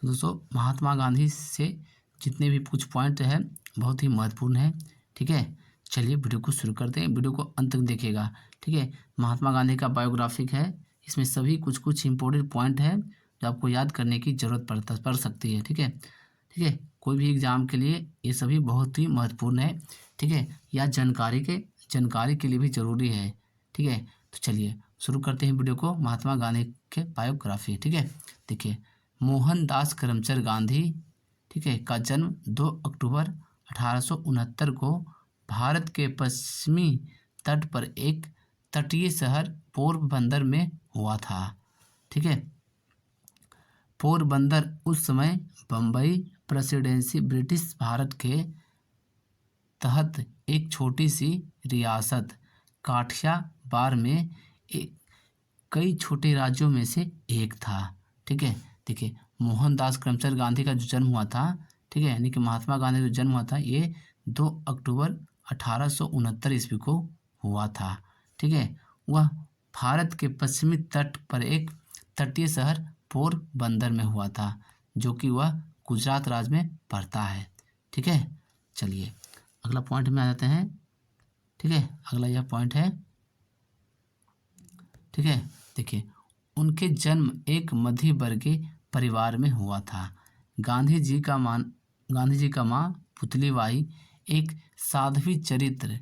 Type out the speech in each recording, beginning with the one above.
तो दोस्तों महात्मा गांधी से जितने भी कुछ पॉइंट है बहुत ही महत्वपूर्ण है। ठीक है, चलिए वीडियो को शुरू करते हैं, वीडियो को अंत तक देखिएगा। ठीक है, महात्मा गांधी का बायोग्राफिक है, इसमें सभी कुछ इंपॉर्टेंट पॉइंट है जो आपको याद करने की ज़रूरत पड़ सकती है। ठीक है, ठीक है, कोई भी एग्ज़ाम के लिए ये सभी बहुत ही महत्वपूर्ण है। ठीक है, या जानकारी के लिए भी ज़रूरी है। ठीक है, तो चलिए शुरू करते हैं वीडियो को। महात्मा गांधी के बायोग्राफी। ठीक है, देखिए मोहनदास करमचंद गांधी, ठीक है, का जन्म 2 अक्टूबर 1869 को भारत के पश्चिमी तट पर एक तटीय शहर पोरबंदर में हुआ था। ठीक है, पोरबंदर उस समय बम्बई प्रेसिडेंसी ब्रिटिश भारत के तहत एक छोटी सी रियासत काठियावाड़ में एक कई छोटे राज्यों में से एक था। ठीक है, देखिए मोहनदास करमचंद गांधी का जो जन्म हुआ था, ठीक है, यानी कि महात्मा गांधी का जो जन्म हुआ था ये 2 अक्टूबर 1869 ईस्वी को हुआ था। ठीक है, वह भारत के पश्चिमी तट पर एक तटीय शहर पोरबंदर में हुआ था, जो कि वह गुजरात राज्य में पड़ता है। ठीक है, चलिए अगला पॉइंट में आ जाते हैं। ठीक है, अगला यह पॉइंट है। ठीक है, देखिए उनके जन्म एक मध्य वर्गीय परिवार में हुआ था। गांधी जी का माँ पुतलीबाई एक साध्वी चरित्र,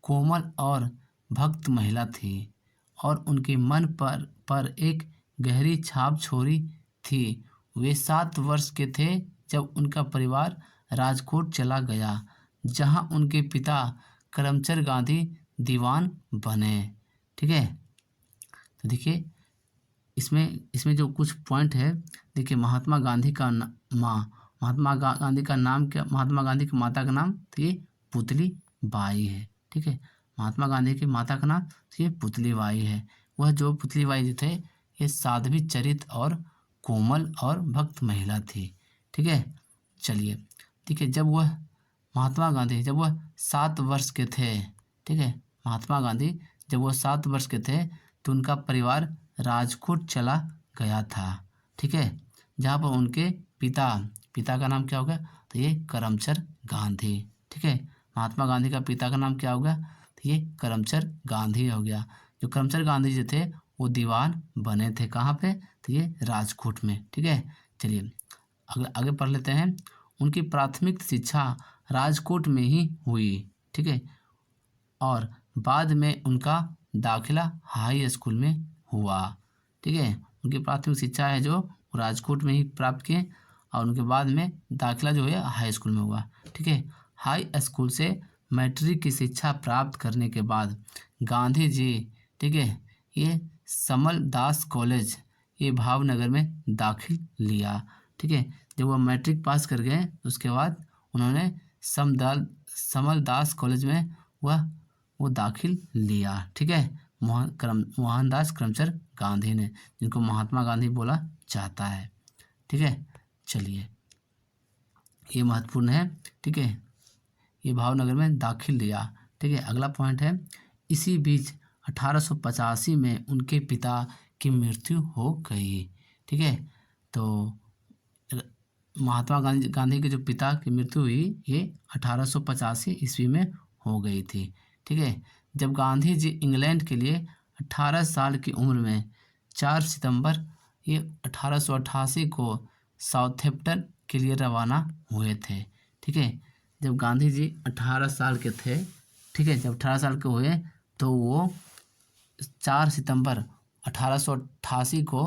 कोमल और भक्त महिला थी और उनके मन पर एक गहरी छाप छोड़ी थी। वे 7 वर्ष के थे जब उनका परिवार राजकोट चला गया, जहां उनके पिता करमचंद गांधी दीवान बने। ठीक है, तो देखिए इसमें जो कुछ पॉइंट है, देखिए महात्मा गांधी का गांधी का नाम क्या, महात्मा गांधी की माता का नाम तो ये पुतली बाई है। ठीक है, महात्मा गांधी की माता का नाम तो ये पुतली बाई है। वह जो पुतली बाई जो थे ये साध्वी चरित्र और कोमल और भक्त महिला थी। ठीक है, चलिए देखिए जब वह 7 वर्ष के थे, ठीक है, महात्मा गांधी जब वह 7 वर्ष के थे तो उनका परिवार राजकोट चला गया था। ठीक है, जहाँ पर उनके पिता का नाम क्या होगा तो ये करमचंद गांधी। ठीक है, महात्मा गांधी का पिता का नाम क्या होगा तो ये करमचंद गांधी हो गया। जो करमचंद गांधी जो थे वो दीवान बने थे, कहाँ पे तो ये राजकोट में। ठीक है, चलिए आगे पढ़ लेते हैं। उनकी प्राथमिक शिक्षा राजकोट में ही हुई। ठीक है, और बाद में उनका दाखिला हाई स्कूल में हुआ। ठीक है, उनकी प्राथमिक शिक्षा है जो राजकोट में ही प्राप्त किए और उनके बाद में दाखिला जो है हाई स्कूल में हुआ। ठीक है, हाई स्कूल से मैट्रिक की शिक्षा प्राप्त करने के बाद गांधी जी, ठीक है, ये समल दास कॉलेज ये भावनगर में दाखिल लिया। ठीक है, जब वह मैट्रिक पास कर गए उसके बाद उन्होंने समल दास कॉलेज में वो दाखिल लिया। ठीक है, मोहनदास करमचंद गांधी ने, जिनको महात्मा गांधी बोला जाता है। ठीक है, चलिए ये महत्वपूर्ण है। ठीक है, ये भावनगर में दाखिल लिया। ठीक है, अगला पॉइंट है। इसी बीच 1885 में उनके पिता की मृत्यु हो गई। ठीक है, तो महात्मा गांधी के जो पिता की मृत्यु हुई ये 1885 ईस्वी में हो गई थी। ठीक है, जब गांधी जी इंग्लैंड के लिए 18 साल की उम्र में 4 सितंबर ये 1888 को साउथहैम्पटन के लिए रवाना हुए थे। ठीक है, जब गांधी जी 18 साल के थे, ठीक है, जब 18 साल के हुए तो वो 4 सितंबर 1888 को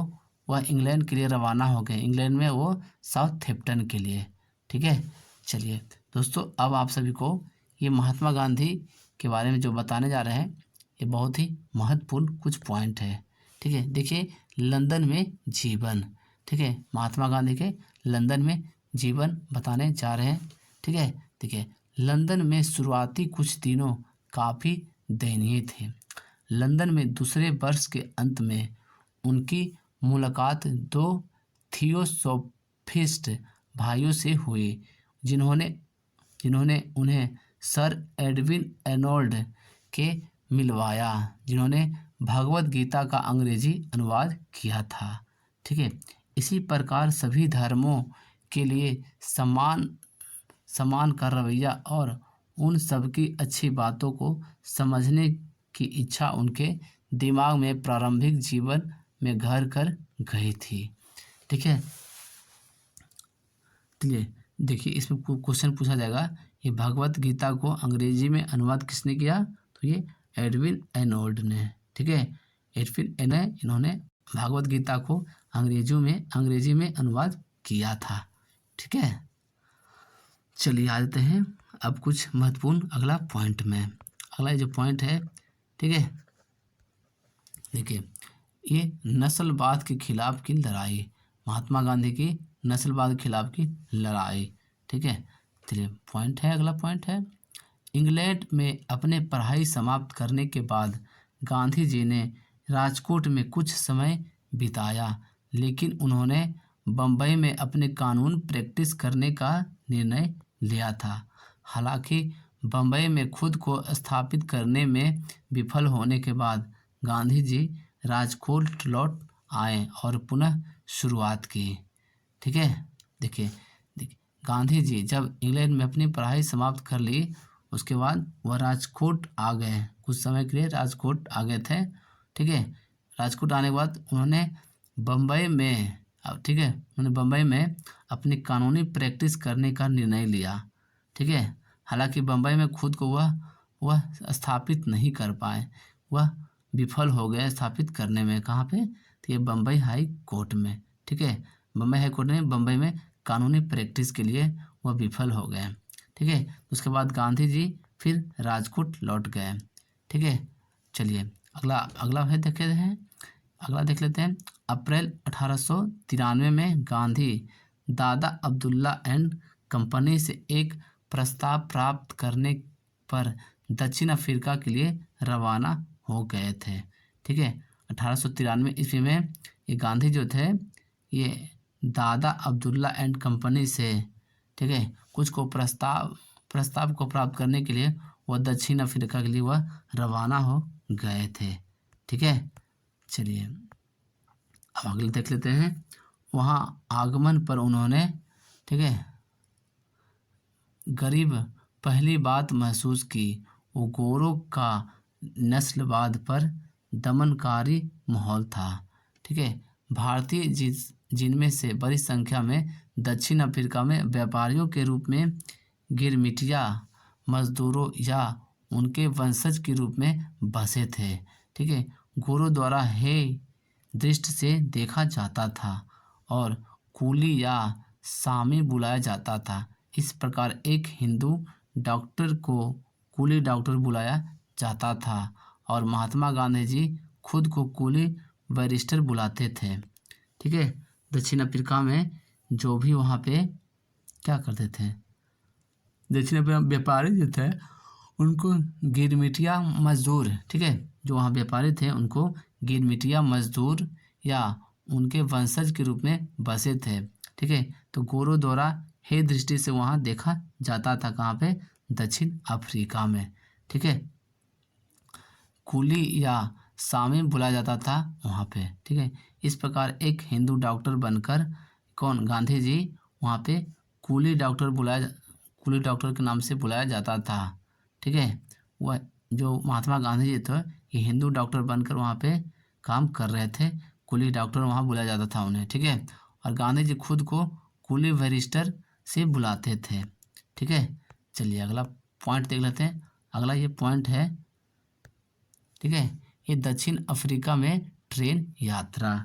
वह इंग्लैंड के लिए रवाना हो गए। इंग्लैंड में वो साउथहैम्पटन के लिए। ठीक है, चलिए दोस्तों अब आप सभी को ये महात्मा गांधी के बारे में जो बताने जा रहे हैं ये बहुत ही महत्वपूर्ण कुछ पॉइंट है। ठीक है, देखिए लंदन में जीवन। ठीक है, महात्मा गांधी के लंदन में जीवन बताने जा रहे हैं। ठीक है, देखिए लंदन में शुरुआती कुछ दिनों काफ़ी दयनीय थे। लंदन में दूसरे वर्ष के अंत में उनकी मुलाकात 2 थियोसॉफिस्ट भाइयों से हुई जिन्होंने उन्हें सर एडविन एर्नोल्ड के मिलवाया, जिन्होंने भगवत गीता का अंग्रेजी अनुवाद किया था। ठीक है, इसी प्रकार सभी धर्मों के लिए समान समान का रवैया और उन सब की अच्छी बातों को समझने की इच्छा उनके दिमाग में प्रारंभिक जीवन में घर कर गई थी। ठीक है, चलिए देखिए इसमें क्वेश्चन पूछा जाएगा, ये भगवत गीता को अंग्रेजी में अनुवाद किसने किया? तो ये एडविन एनोल्ड ने। ठीक है, एडविन एने इन्होंने भगवत गीता को अंग्रेजी में अनुवाद किया था। ठीक है, चलिए आ जाते हैं अब कुछ महत्वपूर्ण अगला पॉइंट में। अगला जो पॉइंट है, ठीक है, देखिए ये नस्लवाद के खिलाफ की लड़ाई, महात्मा गांधी की नस्लवाद के खिलाफ की लड़ाई। ठीक है, चलिए पॉइंट है, अगला पॉइंट है, इंग्लैंड में अपने पढ़ाई समाप्त करने के बाद गांधी जी ने राजकोट में कुछ समय बिताया, लेकिन उन्होंने बम्बई में अपने कानून प्रैक्टिस करने का निर्णय लिया था। हालांकि बम्बई में खुद को स्थापित करने में विफल होने के बाद गांधी जी राजकोट लौट आए और पुनः शुरुआत की। ठीक है, देखिए गांधी जी जब इंग्लैंड में अपनी पढ़ाई समाप्त कर ली, उसके बाद वह राजकोट आ गए, कुछ समय के लिए राजकोट आ गए थे। ठीक है, राजकोट आने के बाद उन्होंने बम्बई में अपनी कानूनी प्रैक्टिस करने का निर्णय लिया। ठीक है, हालांकि बम्बई में खुद को वह स्थापित नहीं कर पाए, वह विफल हो गए स्थापित करने में। कहाँ पे? तो ये बम्बई हाई कोर्ट में। ठीक है, बम्बई हाई कोर्ट ने बम्बई में कानूनी प्रैक्टिस के लिए वह विफल हो गए। ठीक है, उसके बाद गांधी जी फिर राजकोट लौट गए। ठीक है, चलिए अगला है देख लेते हैं। अप्रैल 1893 में गांधी दादा अब्दुल्ला एंड कंपनी से एक प्रस्ताव प्राप्त करने पर दक्षिण अफ्रीका के लिए रवाना हो गए थे। ठीक है, 1893 ईस्वी में ये गांधी जो थे ये दादा अब्दुल्ला एंड कंपनी से, ठीक है, कुछ को प्रस्ताव को प्राप्त करने के लिए वह दक्षिण अफ्रीका के लिए वह रवाना हो गए थे। ठीक है, चलिए अब अगले देख लेते हैं। वहाँ आगमन पर उन्होंने, ठीक है, गरीब पहली बात महसूस की, वो गोरों का नस्लवाद पर दमनकारी माहौल था। ठीक है, भारतीय जिनमें से बड़ी संख्या में दक्षिण अफ्रीका में व्यापारियों के रूप में गिरमिटिया मजदूरों या उनके वंशज के रूप में बसे थे। ठीक है, गोरों द्वारा हे दृष्टि से देखा जाता था और कूली या सामी बुलाया जाता था। इस प्रकार एक हिंदू डॉक्टर को कूली डॉक्टर बुलाया जाता था और महात्मा गांधी जी खुद को कूली बैरिस्टर बुलाते थे। ठीक है, दक्षिण अफ्रीका में जो भी वहाँ पे क्या करते थे, दक्षिण अफ्रीका व्यापारी जो थे उनको गिरमिटिया मजदूर, ठीक है, जो वहाँ व्यापारी थे उनको गिरमिटिया मजदूर या उनके वंशज के रूप में बसे थे। ठीक है, तो गोरों द्वारा हे दृष्टि से वहाँ देखा जाता था। कहाँ पे? दक्षिण अफ्रीका में। ठीक है, कुली या सामी बुलाया जाता था वहाँ पे। ठीक है, इस प्रकार एक हिंदू डॉक्टर बनकर गांधी जी वहाँ पे कुली डॉक्टर के नाम से बुलाया जाता था। ठीक है, वह जो महात्मा गांधी जी थे ये हिंदू डॉक्टर बनकर वहाँ पे काम कर रहे थे, कुली डॉक्टर वहाँ बुलाया जाता था उन्हें। ठीक है, और गांधी जी खुद को कुली बैरिस्टर से बुलाते थे। ठीक है, चलिए अगला पॉइंट देख लेते हैं। अगला ये पॉइंट है, ठीक है, ये दक्षिण अफ्रीका में ट्रेन यात्रा।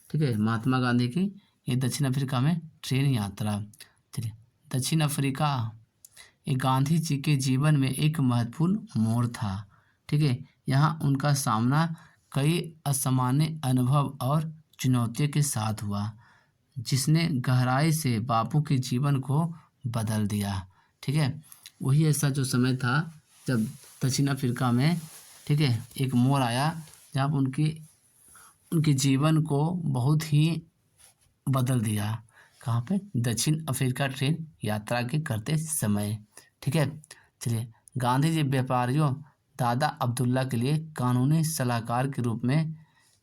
ठीक है, महात्मा गांधी की ये दक्षिण अफ्रीका में ट्रेन यात्रा। चलिए, दक्षिण अफ्रीका ये गांधी जी के जीवन में एक महत्वपूर्ण मोड़ था। ठीक है, यहाँ उनका सामना कई असामान्य अनुभव और चुनौतियों के साथ हुआ, जिसने गहराई से बापू के जीवन को बदल दिया। ठीक है, वही ऐसा जो समय था जब दक्षिण अफ्रीका में, ठीक है, एक मोड़ आया जहाँ पर उनके जीवन को बहुत ही बदल दिया। कहाँ पे? दक्षिण अफ्रीका ट्रेन यात्रा के करते समय। ठीक है, चलिए गांधी जी व्यापारियों दादा अब्दुल्ला के लिए कानूनी सलाहकार के रूप में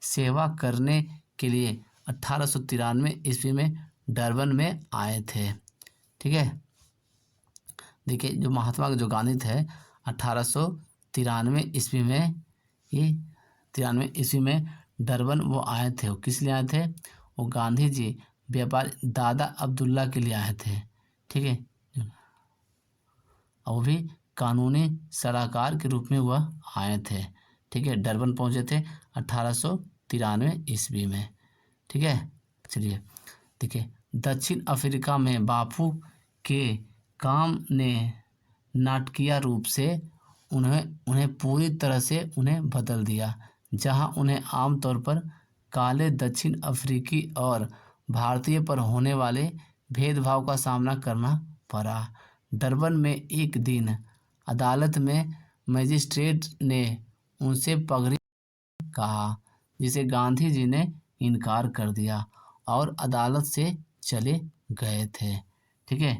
सेवा करने के लिए 1893 ईस्वी में डरबन में आए थे। ठीक है, देखिए जो महात्मा जो गांधी थे 1893 ईस्वी में, ये 93 ईस्वी में डरबन वो आए थे। वो किस लिए आए थे? वो गांधी जी व्यापारी दादा अब्दुल्ला के लिए आए थे। ठीक है, और वो भी कानूनी सलाहकार के रूप में वह आए थे। ठीक है, डरबन पहुंचे थे 1893 ईस्वी में। ठीक है, चलिए देखिए, दक्षिण अफ्रीका में बापू के काम ने नाटकीय रूप से उन्हें पूरी तरह से उन्हें बदल दिया। जहां उन्हें आमतौर पर काले दक्षिण अफ्रीकी और भारतीय पर होने वाले भेदभाव का सामना करना पड़ा। डरबन में एक दिन अदालत में मजिस्ट्रेट ने उनसे पगड़ी कहा, जिसे गांधी जी ने इनकार कर दिया और अदालत से चले गए थे। ठीक है,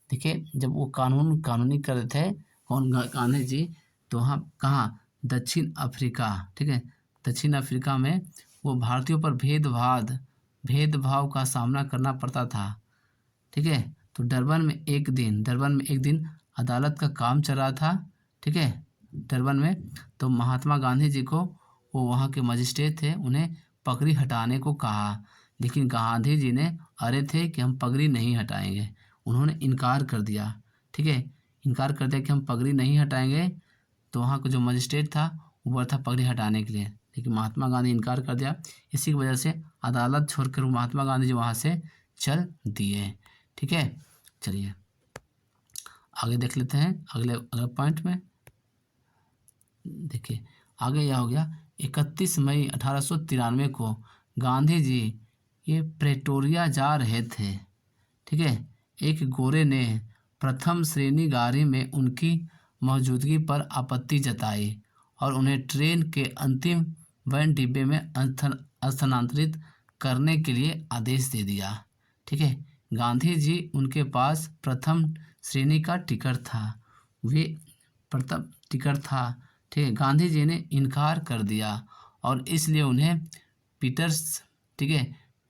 देखिए जब वो कानूनी कर रहे थे कौन, गांधी जी, तो वहाँ कहाँ, दक्षिण अफ्रीका। ठीक है, दक्षिण अफ्रीका में वो भारतीयों पर भेदभाव का सामना करना पड़ता था। ठीक है, तो डरबन में एक दिन अदालत का काम चल रहा था। ठीक है, डरबन में तो महात्मा गांधी जी को, वो वहाँ के मजिस्ट्रेट थे, उन्हें पगड़ी हटाने को कहा, लेकिन गांधी जी ने अरे थे कि हम पगड़ी नहीं हटाएंगे। उन्होंने इनकार कर दिया। ठीक है, इनकार कर दिया कि हम पगड़ी नहीं हटाएंगे। तो वहाँ का जो मजिस्ट्रेट था वो बोला था पगड़ी हटाने के लिए, लेकिन महात्मा गांधी इनकार कर दिया। इसी की वजह से अदालत छोड़कर महात्मा गांधी जी वहाँ से चल दिए। ठीक है, चलिए आगे देख लेते हैं अगले पॉइंट में। देखिए आगे यह हो गया, 31 मई 1893 को गांधी जी ये प्रेटोरिया जा रहे थे। ठीक है, एक गोरे ने प्रथम श्रेणी गाड़ी में उनकी मौजूदगी पर आपत्ति जताई और उन्हें ट्रेन के अंतिम वैन डिब्बे में स्थानांतरित करने के लिए आदेश दे दिया। ठीक है, गांधी जी उनके पास प्रथम श्रेणी का टिकट था, वे प्रथम टिकट था। ठीक है, गांधी जी ने इनकार कर दिया और इसलिए उन्हें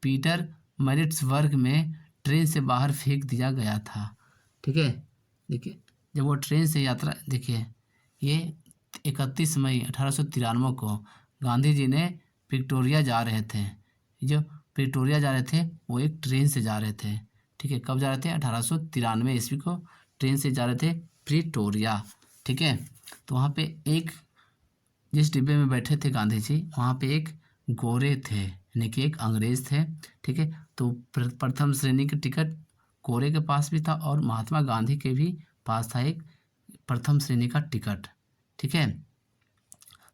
पीटर मैरिट्सबर्ग में ट्रेन से बाहर फेंक दिया गया था। ठीक है, देखिए जब वो ट्रेन से यात्रा, देखिए ये 31 मई 1893 को गांधी जी ने प्रिटोरिया जा रहे थे। जो प्रिटोरिया जा रहे थे वो एक ट्रेन से जा रहे थे। ठीक है, कब जा रहे थे? 1893 ईस्वी को ट्रेन से जा रहे थे प्रिटोरिया। ठीक है, तो वहाँ पे एक, जिस डिब्बे में बैठे थे गांधी जी, वहाँ पे एक गोरे थे, यानी कि एक अंग्रेज थे। ठीक है, तो प्रथम श्रेणी का टिकट गोरे के पास भी था और महात्मा गांधी के भी पास था एक प्रथम श्रेणी का टिकट। ठीक है,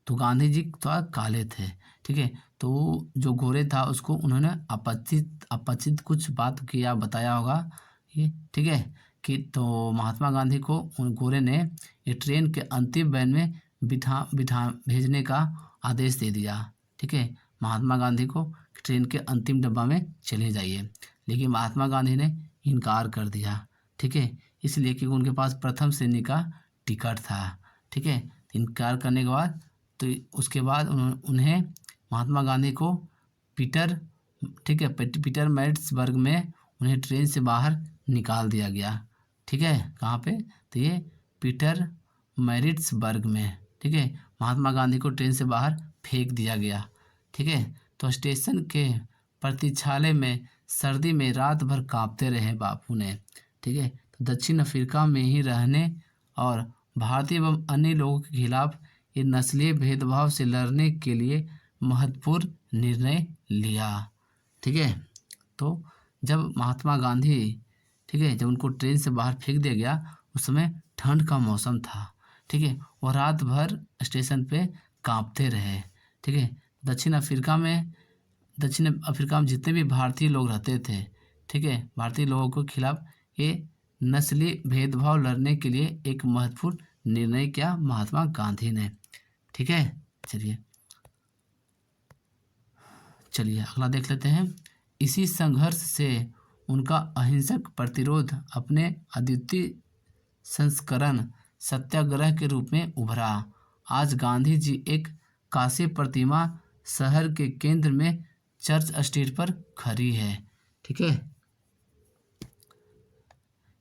तो गांधी जी थोड़ा काले थे। ठीक है, तो जो गोरे था उसको उन्होंने अपचित कुछ बात किया, बताया होगा ये। ठीक है, कि तो महात्मा गांधी को उन गोरे ने ये ट्रेन के अंतिम वैन में बिठा भेजने का आदेश दे दिया। ठीक है, महात्मा गांधी को ट्रेन के अंतिम डब्बा में चले जाइए, लेकिन महात्मा गांधी ने इनकार कर दिया। ठीक है, इसलिए कि उनके पास प्रथम श्रेणी का टिकट था। ठीक है, इनकार करने के बाद तो उसके बाद उन्हें महात्मा गांधी को पीटर मैरिट्सबर्ग में उन्हें ट्रेन से बाहर निकाल दिया गया। ठीक है, कहाँ पे? तो ये पीटर मैरिट्सबर्ग में। ठीक है, महात्मा गांधी को ट्रेन से बाहर फेंक दिया गया। ठीक है, तो स्टेशन के प्रतीक्षालय में सर्दी में रात भर कांपते रहे बापू ने। ठीक है, तो दक्षिण अफ्रीका में ही रहने और भारतीय एवं अन्य लोगों के खिलाफ ये नस्लीय भेदभाव से लड़ने के लिए महत्वपूर्ण निर्णय लिया। ठीक है, तो जब महात्मा गांधी, ठीक है, जब उनको ट्रेन से बाहर फेंक दिया गया उस समय ठंड का मौसम था। ठीक है, और रात भर स्टेशन पे कांपते रहे। ठीक है, दक्षिण अफ्रीका में जितने भी भारतीय लोग रहते थे, ठीक है, भारतीय लोगों के खिलाफ ये नस्लीय भेदभाव लड़ने के लिए एक महत्वपूर्ण निर्णय किया महात्मा गांधी ने। ठीक है, चलिए अगला देख लेते हैं। इसी संघर्ष से उनका अहिंसक प्रतिरोध अपने अद्वितीय संस्करण सत्याग्रह के रूप में उभरा। आज गांधी जी एक कांस्य प्रतिमा शहर के केंद्र में चर्च स्ट्रीट पर खड़ी है। ठीक है,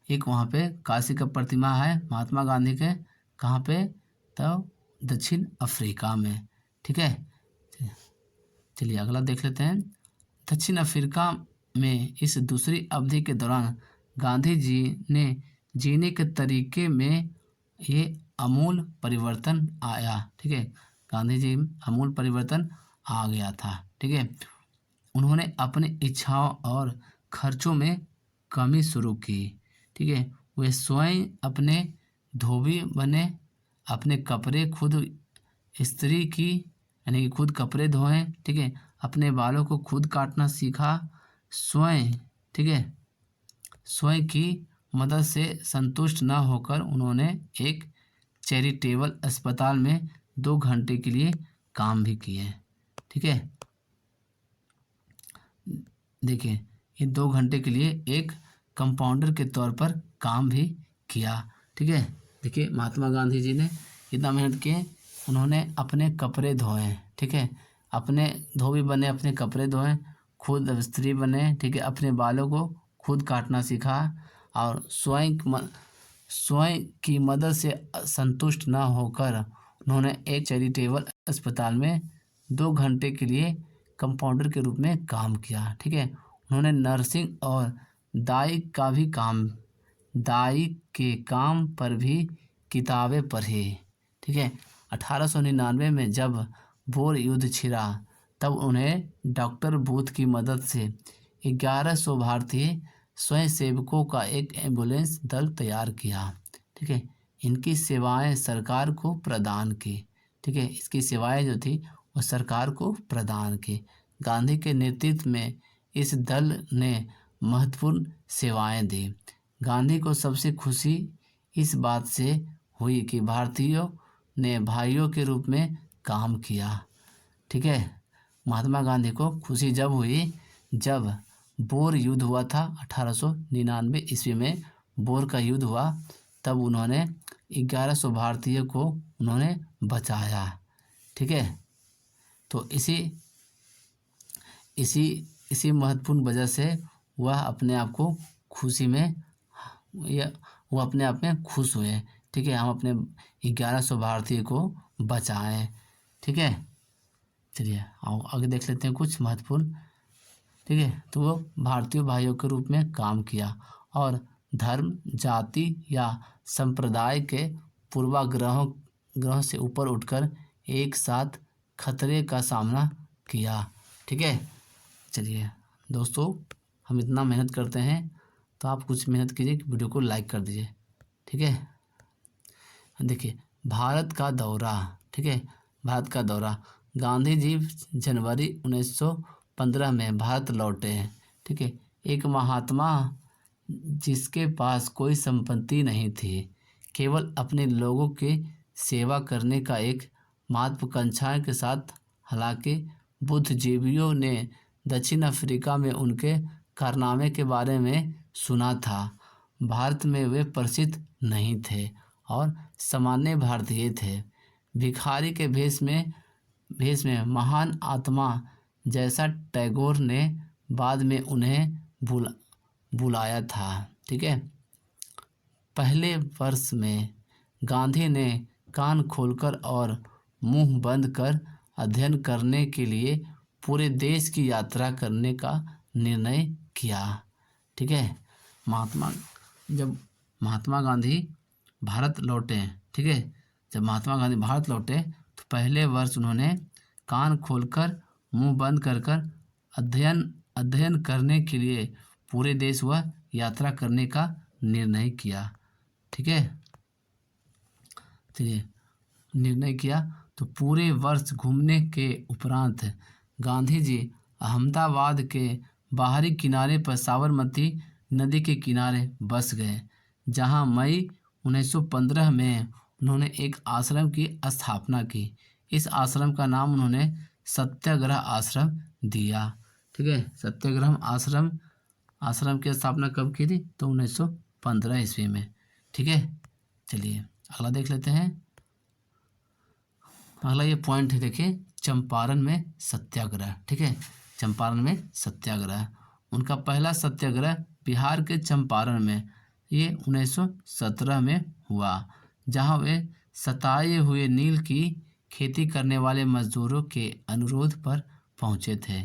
एक वहाँ पे काशी का प्रतिमा है महात्मा गांधी के, कहाँ पे, तो दक्षिण अफ्रीका में। ठीक है, चलिए अगला देख लेते हैं। दक्षिण अफ्रीका में इस दूसरी अवधि के दौरान गांधी जी ने जीने के तरीके में ये अमूल परिवर्तन आया। ठीक है, गांधी जी अमूल परिवर्तन आ गया था। ठीक है, उन्होंने अपनी इच्छाओं और खर्चों में कमी शुरू की। ठीक है, वे स्वयं अपने धोबी बने, अपने कपड़े खुद इस्त्री की, यानी कि खुद कपड़े धोएं। ठीक है, अपने बालों को खुद काटना सीखा स्वयं। ठीक है, स्वयं की मदद से संतुष्ट न होकर उन्होंने एक चैरिटेबल अस्पताल में 2 घंटे के लिए काम भी किए। ठीक है, देखिए ये 2 घंटे के लिए एक कंपाउंडर के तौर पर काम भी किया। ठीक है, देखिए महात्मा गांधी जी ने इतना मेहनत किए, उन्होंने अपने कपड़े धोए। ठीक है, अपने धोबी बने, अपने कपड़े धोए, खुद स्त्री बने। ठीक है, अपने बालों को खुद काटना सीखा और स्वयं की मदद से संतुष्ट न होकर उन्होंने एक चैरिटेबल अस्पताल में 2 घंटे के लिए कंपाउंडर के रूप में काम किया। ठीक है, उन्होंने नर्सिंग और दाई के काम पर भी किताबें पढ़ी। ठीक है, 1899 में जब बोर युद्ध छिड़ा तब उन्हें डॉक्टर बूथ की मदद से 1100 भारतीय स्वयंसेवकों का एक एम्बुलेंस दल तैयार किया। ठीक है, इनकी सेवाएं सरकार को प्रदान की। ठीक है, इसकी सेवाएं जो थी वो सरकार को प्रदान की। गांधी के नेतृत्व में इस दल ने महत्वपूर्ण सेवाएं दी। गांधी को सबसे खुशी इस बात से हुई कि भारतीयों ने भाइयों के रूप में काम किया। ठीक है, महात्मा गांधी को खुशी जब हुई जब बोर युद्ध हुआ था 1899 ईस्वी में, बोर का युद्ध हुआ, तब उन्होंने 1100 भारतीयों को उन्होंने बचाया। ठीक है, तो इसी महत्वपूर्ण वजह से वह अपने आप को खुशी में वो अपने आप में खुश हुए। ठीक है, हम अपने 1100 भारतीय को बचाएं। ठीक है, चलिए आगे देख लेते हैं कुछ महत्वपूर्ण। ठीक है, तो वो भारतीय भाइयों के रूप में काम किया और धर्म, जाति या संप्रदाय के पूर्वाग्रहों से ऊपर उठकर एक साथ खतरे का सामना किया। ठीक है, चलिए दोस्तों हम इतना मेहनत करते हैं तो आप कुछ मेहनत कीजिए, वीडियो को लाइक कर दीजिए। ठीक है, देखिए भारत का दौरा। ठीक है, भारत का दौरा, गांधी जी जनवरी 1915 में भारत लौटे हैं। ठीक है, एक महात्मा जिसके पास कोई संपत्ति नहीं थी, केवल अपने लोगों की सेवा करने का एक महत्वाकांक्षा के साथ। हालांकि बुद्धिजीवियों ने दक्षिण अफ्रीका में उनके कारनामे के बारे में सुना था, भारत में वे प्रसिद्ध नहीं थे और सामान्य भारतीय थे। भिखारी के भेष में महान आत्मा जैसा टैगोर ने बाद में उन्हें बुलाया था। ठीक है, पहले वर्ष में गांधी ने कान खोलकर और मुंह बंद कर अध्ययन करने के लिए पूरे देश की यात्रा करने का निर्णय किया। ठीक है, जब महात्मा गांधी भारत लौटे, ठीक है, जब महात्मा गांधी भारत लौटे तो पहले वर्ष उन्होंने कान खोलकर मुंह बंद कर अध्ययन करने के लिए पूरे देश वह यात्रा करने का निर्णय किया। ठीक है, चलिए निर्णय किया तो पूरे वर्ष घूमने के उपरांत गांधी जी अहमदाबाद के बाहरी किनारे पर साबरमती नदी के किनारे बस गए, जहां मई 1915 में उन्होंने एक आश्रम की स्थापना की। इस आश्रम का नाम उन्होंने सत्याग्रह आश्रम दिया। ठीक है, सत्याग्रह आश्रम की स्थापना कब की थी? तो 1915 ईस्वी में। ठीक है, चलिए अगला देख लेते हैं। अगला ये पॉइंट है, देखिए चंपारण में सत्याग्रह। ठीक है, चंपारण में सत्याग्रह। उनका पहला सत्याग्रह बिहार के चंपारण में, ये 1917 में हुआ, जहां वे सताए हुए नील की खेती करने वाले मजदूरों के अनुरोध पर पहुंचे थे।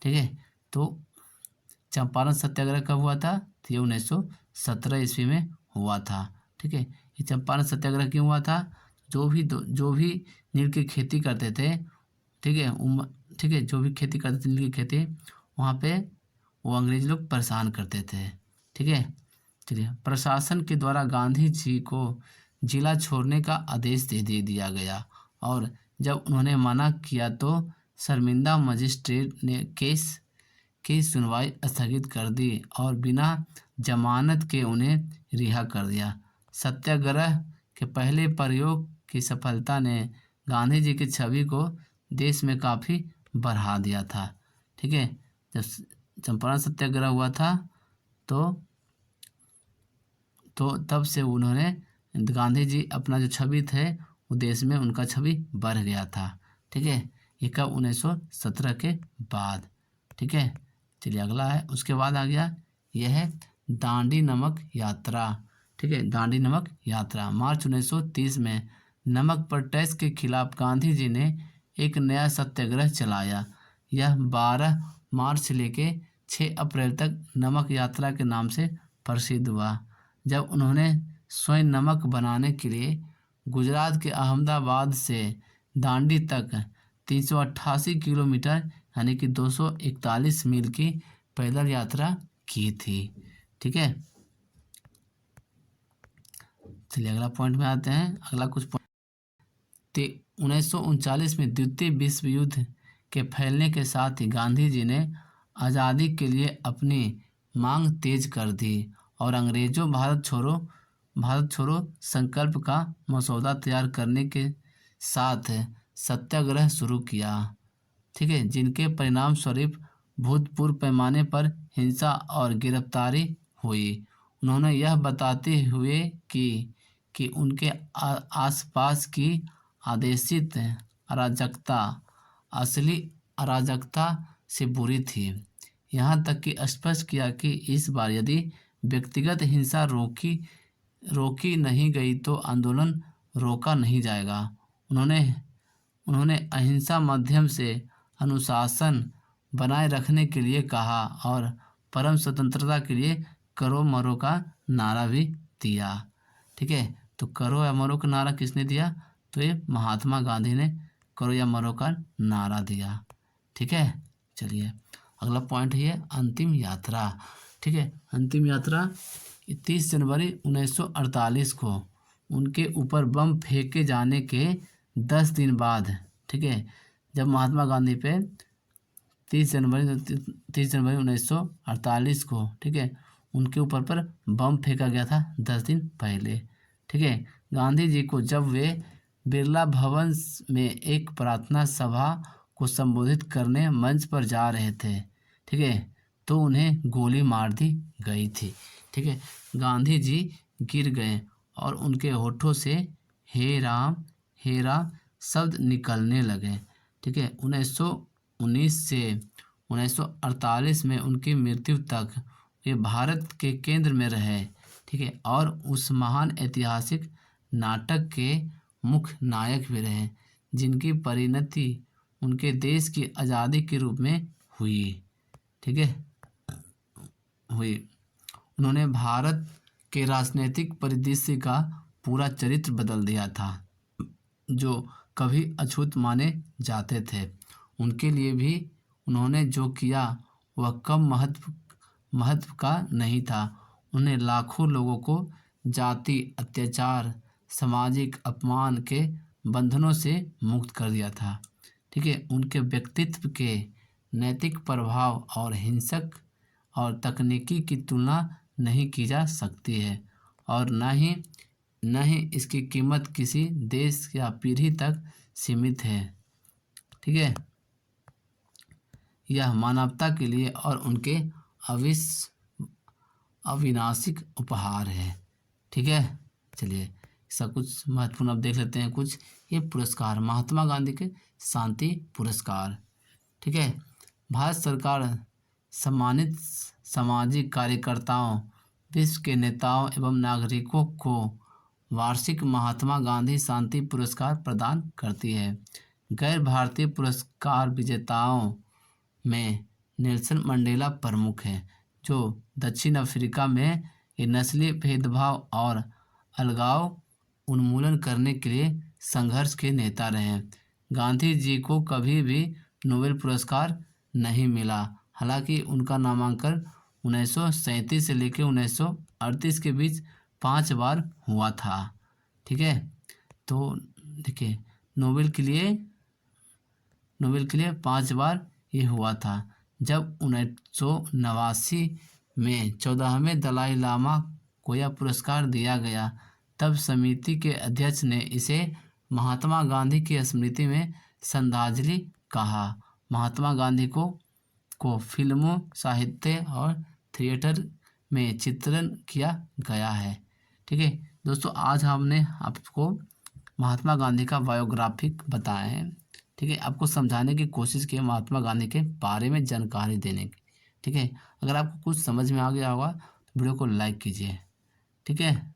ठीक है, तो चंपारण सत्याग्रह कब हुआ था? तो ये 1917 ईस्वी में हुआ था। ठीक है, ये चंपारण सत्याग्रह क्यों हुआ था? जो भी नील की खेती करते थे, ठीक है, जो भी खेती करते थे नील की खेती, वहाँ पे वो अंग्रेज लोग परेशान करते थे। ठीक है, चलिए, प्रशासन के द्वारा गांधी जी को जिला छोड़ने का आदेश दे दिया गया, और जब उन्होंने मना किया तो शर्मिंदा मजिस्ट्रेट ने केस की सुनवाई स्थगित कर दी और बिना जमानत के उन्हें रिहा कर दिया। सत्याग्रह के पहले प्रयोग की सफलता ने गांधी जी की छवि को देश में काफ़ी बढ़ा दिया था। ठीक है, जब चंपारण सत्याग्रह हुआ था तो तब से उन्होंने, गांधी जी अपना जो छवि थे वो देश में उनका छवि बढ़ गया था। ठीक है, ये कब? 1917 के बाद। ठीक है, चलिए अगला है, उसके बाद आ गया यह है दांडी नमक यात्रा। ठीक है, दांडी नमक यात्रा। मार्च 1930 में नमक पर टैक्स के खिलाफ गांधी जी ने एक नया सत्याग्रह चलाया। यह 12 मार्च से लेके 6 अप्रैल तक नमक यात्रा के नाम से प्रसिद्ध हुआ, जब उन्होंने स्वयं नमक बनाने के लिए गुजरात के अहमदाबाद से दांडी तक 388 किलोमीटर यानी कि 241 मील की पैदल यात्रा की थी। ठीक है, चलिए अगला पॉइंट में आते हैं। अगला कुछ पॉइंट, 1939 में द्वितीय विश्व युद्ध के फैलने के साथ ही गांधी जी ने आज़ादी के लिए अपनी मांग तेज कर दी और अंग्रेजों भारत छोड़ो संकल्प का मसौदा तैयार करने के साथ सत्याग्रह शुरू किया। ठीक है, जिनके परिणाम स्वरूप भूतपूर्व पैमाने पर हिंसा और गिरफ्तारी हुई। उन्होंने यह बताते हुए कि उनके आसपास की आदेशित अराजकता असली अराजकता से बुरी थी। यहाँ तक कि स्पष्ट किया कि इस बार यदि व्यक्तिगत हिंसा रोकी नहीं गई तो आंदोलन रोका नहीं जाएगा। उन्होंने अहिंसा माध्यम से अनुशासन बनाए रखने के लिए कहा और परम स्वतंत्रता के लिए करो मरो का नारा भी दिया। ठीक है, तो करो या मरो का नारा किसने दिया? तो ये महात्मा गांधी ने करो या मरो का नारा दिया। ठीक है, चलिए अगला पॉइंट है अंतिम यात्रा। ठीक है, अंतिम यात्रा 30 जनवरी 1948 को उनके ऊपर बम फेंके जाने के 10 दिन बाद, ठीक है, जब महात्मा गांधी पे 30 जनवरी 1948 को, ठीक है, उनके ऊपर पर बम फेंका गया था 10 दिन पहले। ठीक है, गांधी जी को जब वे बिरला भवन में एक प्रार्थना सभा को संबोधित करने मंच पर जा रहे थे, ठीक है, तो उन्हें गोली मार दी गई थी। ठीक है, गांधी जी गिर गए और उनके होठों से हे राम शब्द निकलने लगे। ठीक है, 1919 से 1948 में उनकी मृत्यु तक वे भारत के केंद्र में रहे। ठीक है, और उस महान ऐतिहासिक नाटक के मुख्य नायक भी रहे जिनकी परिणति उनके देश की आज़ादी के रूप में हुई। ठीक है, हुई। उन्होंने भारत के राजनीतिक परिदृश्य का पूरा चरित्र बदल दिया था, जो कभी अछूत माने जाते थे। उनके लिए भी उन्होंने जो किया वह कम महत्व का नहीं था। उन्हें लाखों लोगों को जाति अत्याचार, सामाजिक अपमान के बंधनों से मुक्त कर दिया था। ठीक है, उनके व्यक्तित्व के नैतिक प्रभाव और हिंसक और तकनीकी की तुलना नहीं की जा सकती है, और न ही इसकी कीमत किसी देश या पीढ़ी तक सीमित है। ठीक है, यह मानवता के लिए और उनके अविनाशिक उपहार है। ठीक है, चलिए सब कुछ महत्वपूर्ण अब देख लेते हैं कुछ। ये पुरस्कार महात्मा गांधी के शांति पुरस्कार। ठीक है, भारत सरकार सम्मानित सामाजिक कार्यकर्ताओं, विश्व के नेताओं एवं नागरिकों को वार्षिक महात्मा गांधी शांति पुरस्कार प्रदान करती है। गैर भारतीय पुरस्कार विजेताओं में नेल्सन मंडेला प्रमुख हैं, जो दक्षिण अफ्रीका में नस्लीय भेदभाव और अलगाव उन्मूलन करने के लिए संघर्ष के नेता रहे हैं। गांधी जी को कभी भी नोबेल पुरस्कार नहीं मिला, हालांकि उनका नामांकन 1937 से लेकर 1938 के बीच 5 बार हुआ था। ठीक है, तो देखिए नोबेल के लिए 5 बार ये हुआ था। जब 1989 में 14वें दलाई लामा को यह पुरस्कार दिया गया, तब समिति के अध्यक्ष ने इसे महात्मा गांधी की स्मृति में श्रद्धांजलि कहा। महात्मा गांधी को फिल्मों, साहित्य और थिएटर में चित्रण किया गया है। ठीक है दोस्तों, आज हमने आपको महात्मा गांधी का बायोग्राफिक बताया है। ठीक है, आपको समझाने की कोशिश की महात्मा गांधी के बारे में जानकारी देने की। ठीक है, अगर आपको कुछ समझ में आ गया होगा तो वीडियो को लाइक कीजिए। ठीक है।